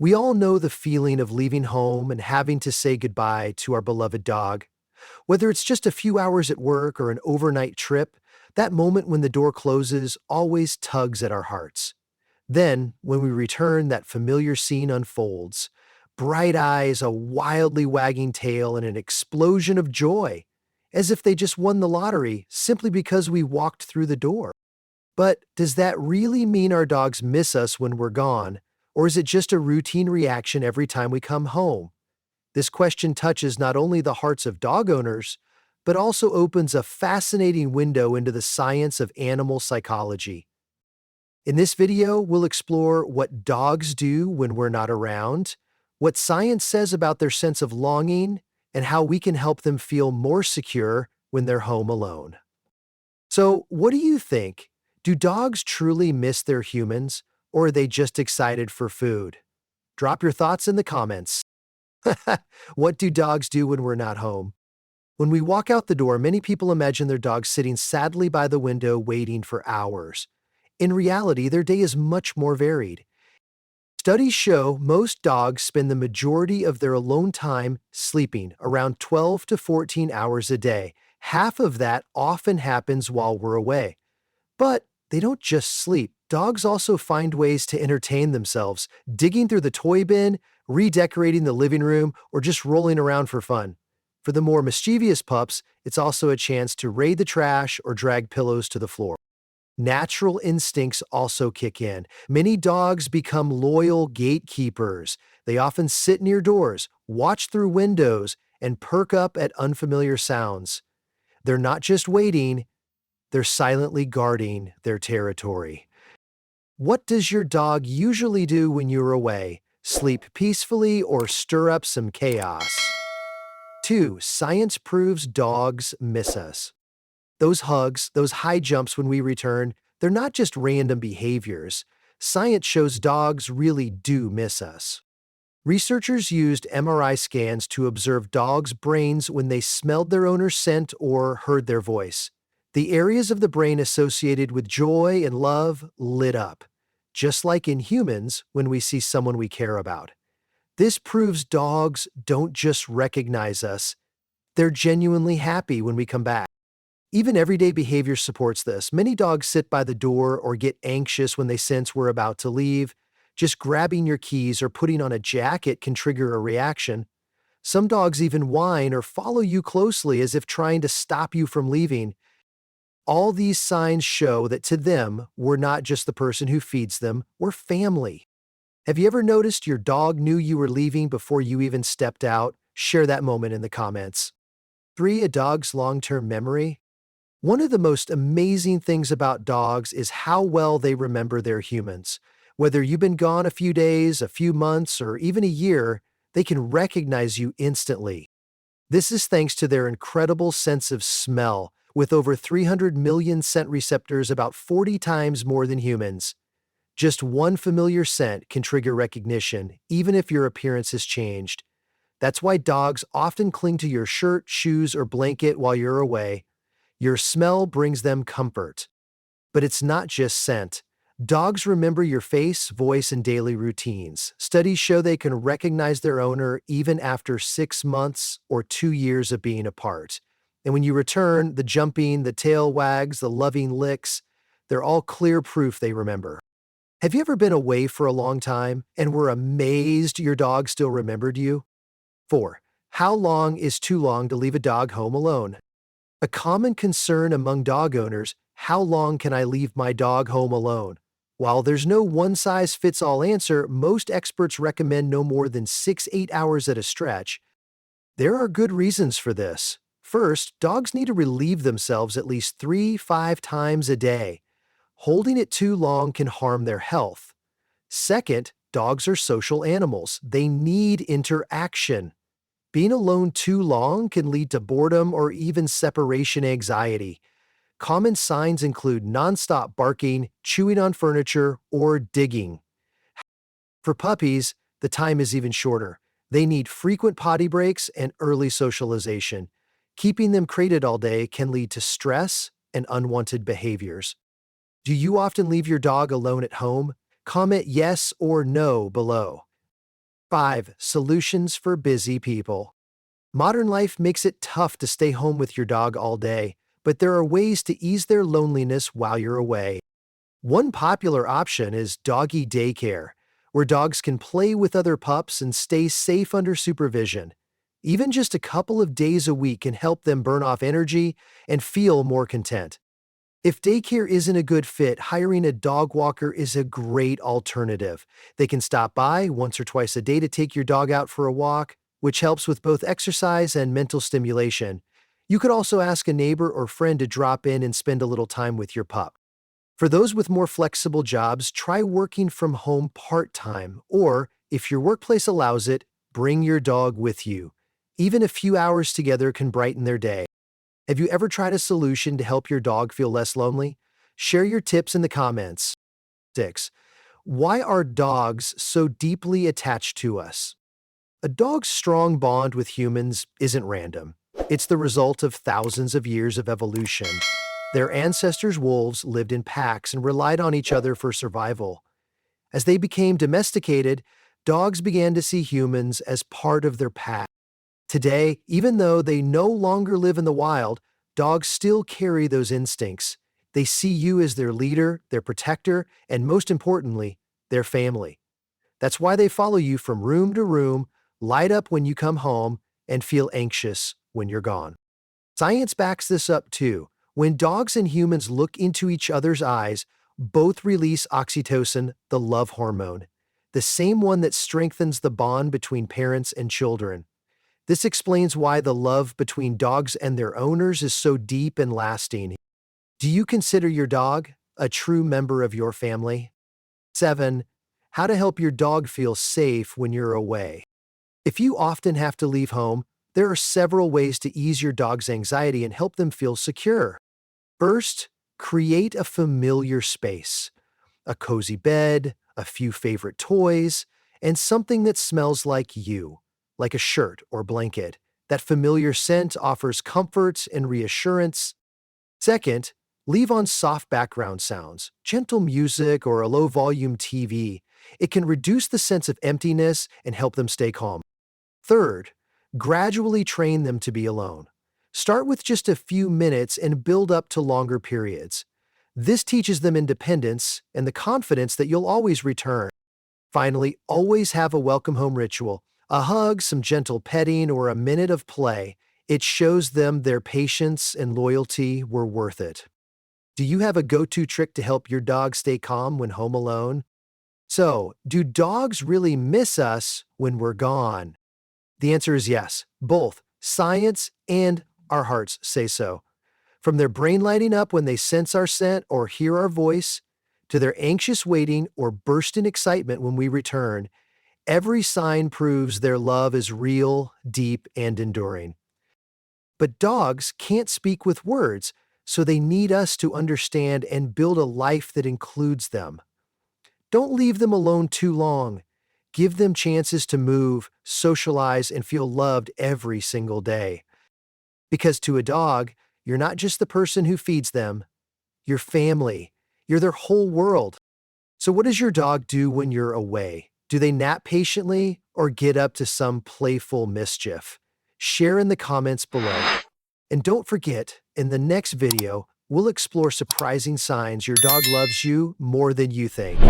We all know the feeling of leaving home and having to say goodbye to our beloved dog. Whether it's just a few hours at work or an overnight trip, that moment when the door closes always tugs at our hearts. Then, when we return, that familiar scene unfolds. Bright eyes, a wildly wagging tail, and an explosion of joy, as if they just won the lottery simply because we walked through the door. But does that really mean our dogs miss us when we're gone, or is it just a routine reaction every time we come home? This question touches not only the hearts of dog owners, but also opens a fascinating window into the science of animal psychology. In this video, we'll explore what dogs do when we're not around, what science says about their sense of longing, and how we can help them feel more secure when they're home alone. So, what do you think? Do dogs truly miss their humans, or are they just excited for food? Drop your thoughts in the comments. What do dogs do when we're not home? When we walk out the door, many people imagine their dog sitting sadly by the window waiting for hours. In reality, their day is much more varied. Studies show most dogs spend the majority of their alone time sleeping, around 12 to 14 hours a day. Half of that often happens while we're away. But they don't just sleep. Dogs also find ways to entertain themselves, digging through the toy bin, redecorating the living room, or just rolling around for fun. For the more mischievous pups, it's also a chance to raid the trash or drag pillows to the floor. Natural instincts also kick in. Many dogs become loyal gatekeepers. They often sit near doors, watch through windows, and perk up at unfamiliar sounds. They're not just waiting, they're silently guarding their territory. What does your dog usually do when you're away? Sleep peacefully or stir up some chaos? 2. Science proves dogs miss us. Those hugs, those high jumps when we return, they're not just random behaviors. Science shows dogs really do miss us. Researchers used MRI scans to observe dogs' brains when they smelled their owner's scent or heard their voice. The areas of the brain associated with joy and love lit up, just like in humans when we see someone we care about. This proves dogs don't just recognize us, they're genuinely happy when we come back. Even everyday behavior supports this. Many dogs sit by the door or get anxious when they sense we're about to leave. Just grabbing your keys or putting on a jacket can trigger a reaction. Some dogs even whine or follow you closely as if trying to stop you from leaving. All these signs show that to them, we're not just the person who feeds them, we're family. Have you ever noticed your dog knew you were leaving before you even stepped out? Share that moment in the comments. 3. A dog's long-term memory. One of the most amazing things about dogs is how well they remember their humans. Whether you've been gone a few days, a few months, or even a year, they can recognize you instantly. This is thanks to their incredible sense of smell, with over 300 million scent receptors, about 40 times more than humans. Just one familiar scent can trigger recognition, even if your appearance has changed. That's why dogs often cling to your shirt, shoes, or blanket while you're away. Your smell brings them comfort. But it's not just scent. Dogs remember your face, voice, and daily routines. Studies show they can recognize their owner even after 6 months or 2 years of being apart. And when you return, the jumping, the tail wags, the loving licks, they're all clear proof they remember. Have you ever been away for a long time and were amazed your dog still remembered you? 4. How long is too long to leave a dog home alone? A common concern among dog owners: how long can I leave my dog home alone? While there's no one-size-fits-all answer, most experts recommend no more than 6-8 hours at a stretch. There are good reasons for this. First, dogs need to relieve themselves at least 3-5 times a day. Holding it too long can harm their health. Second, dogs are social animals. They need interaction. Being alone too long can lead to boredom or even separation anxiety. Common signs include nonstop barking, chewing on furniture, or digging. For puppies, the time is even shorter. They need frequent potty breaks and early socialization. Keeping them crated all day can lead to stress and unwanted behaviors. Do you often leave your dog alone at home? Comment yes or no below. 5. Solutions for busy people. Modern life makes it tough to stay home with your dog all day, but there are ways to ease their loneliness while you're away. One popular option is doggy daycare, where dogs can play with other pups and stay safe under supervision. Even just a couple of days a week can help them burn off energy and feel more content. If daycare isn't a good fit, hiring a dog walker is a great alternative. They can stop by once or twice a day to take your dog out for a walk, which helps with both exercise and mental stimulation. You could also ask a neighbor or friend to drop in and spend a little time with your pup. For those with more flexible jobs, try working from home part-time, or, if your workplace allows it, bring your dog with you. Even a few hours together can brighten their day. Have you ever tried a solution to help your dog feel less lonely? Share your tips in the comments. 6. Why are dogs so deeply attached to us? A dog's strong bond with humans isn't random. It's the result of thousands of years of evolution. Their ancestors, wolves, lived in packs and relied on each other for survival. As they became domesticated, dogs began to see humans as part of their pack. Today, even though they no longer live in the wild, dogs still carry those instincts. They see you as their leader, their protector, and most importantly, their family. That's why they follow you from room to room, light up when you come home, and feel anxious when you're gone. Science backs this up too. When dogs and humans look into each other's eyes, both release oxytocin, the love hormone, the same one that strengthens the bond between parents and children. This explains why the love between dogs and their owners is so deep and lasting. Do you consider your dog a true member of your family? 7. How to help your dog feel safe when you're away. If you often have to leave home, there are several ways to ease your dog's anxiety and help them feel secure. First, create a familiar space. A cozy bed, a few favorite toys, and something that smells like you, like a shirt or blanket. That familiar scent offers comfort and reassurance. Second, leave on soft background sounds, gentle music, or a low-volume TV. It can reduce the sense of emptiness and help them stay calm. Third, gradually train them to be alone. Start with just a few minutes and build up to longer periods. This teaches them independence and the confidence that you'll always return. Finally, always have a welcome home ritual. A hug, some gentle petting, or a minute of play. It shows them their patience and loyalty were worth it. Do you have a go-to trick to help your dog stay calm when home alone? So, do dogs really miss us when we're gone? The answer is yes. Both science and our hearts say so. From their brain lighting up when they sense our scent or hear our voice, to their anxious waiting or burst in excitement when we return, every sign proves their love is real, deep, and enduring. But dogs can't speak with words, so they need us to understand and build a life that includes them. Don't leave them alone too long. Give them chances to move, socialize, and feel loved every single day. Because to a dog, you're not just the person who feeds them, you're family. You're their whole world. So what does your dog do when you're away? Do they nap patiently or get up to some playful mischief? Share in the comments below. And don't forget, in the next video, we'll explore surprising signs your dog loves you more than you think.